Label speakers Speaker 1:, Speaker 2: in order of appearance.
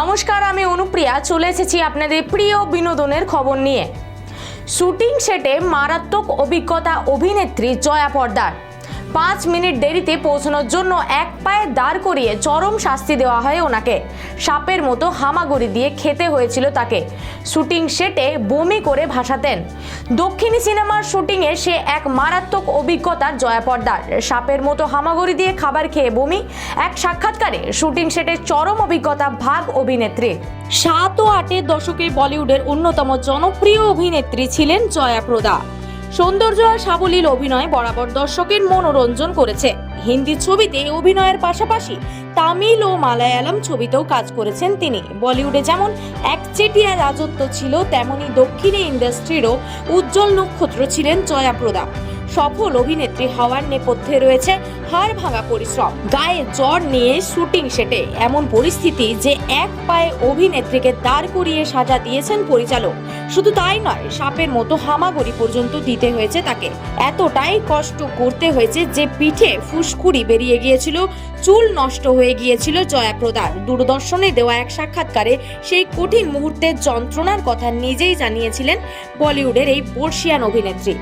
Speaker 1: নমস্কার, আমি অনুপ্রিয়া চলে এসেছি আপনাদের প্রিয় বিনোদনের খবর নিয়ে। শুটিং সেটে মারাত্মক অভিজ্ঞতা অভিনেত্রী জয়া পর্দার। 5 মিনিট দেরিতে পৌঁছানোর জন্য এক পায়ে দাঁড় করিয়ে চরম শাস্তি দেওয়া হয় ওনাকে। সাপের মতো হামাগুড়ি দিয়ে খেতে হয়েছিল তাকে। শুটিং সেটে বমি করে ভাসাতেন। দক্ষিণী সিনেমার শুটিংয়ে সে এক মারাত্মক অভিজ্ঞতা জয়া পর্দার। সাপের মতো হামাগুড়ি দিয়ে খাবার খেয়ে বমি। এক সাক্ষাৎকারে শুটিং সেটের চরম অভিজ্ঞতা ভাগ অভিনেত্রী। 7 ও 8-এর দশকে বলিউডের অন্যতম জনপ্রিয় অভিনেত্রী ছিলেন জয়া প্রদা। সৌন্দর্য আর সাবলীল অভিনয় বরাবর দর্শকের মনোরঞ্জন করেছে। হিন্দি ছবিতে অভিনয়ের পাশাপাশি তামিল ও মালায়ালাম ছবিতেও কাজ করেছেন তিনি। বলিউডে যেমন একচেটিয়া রাজত্ব ছিল, তেমনি দক্ষিণী ইন্ডাস্ট্রিরও উজ্জ্বল নক্ষত্র ছিলেন জয়া প্রদা। সফল অভিনেত্রী হওয়ার নেপথ্যে রয়েছে হাড় ভাঙা পরিশ্রম। গায়ে জ্বর নিয়ে শুটিং সেটে এমন পরিস্থিতি যে এক পায়ে অভিনেত্রীকে দাঁড় করিয়ে সাজা দিয়েছেন পরিচালক। শুধু তাই নয়, সাপের মতো হামাগুড়ি পর্যন্ত দিতে হয়েছে তাকে। এতটাই কষ্ট করতে হয়েছে যে পিঠে ফুসকুড়ি বেরিয়ে গিয়েছিল, চুল নষ্ট হয়ে গিয়েছিল জয়া প্রদার। দূরদর্শনে দেওয়া এক সাক্ষাৎকারে সেই কঠিন মুহূর্তের যন্ত্রণার কথা নিজেই জানিয়েছিলেন বলিউডের এই বর্ষিয়ান অভিনেত্রী।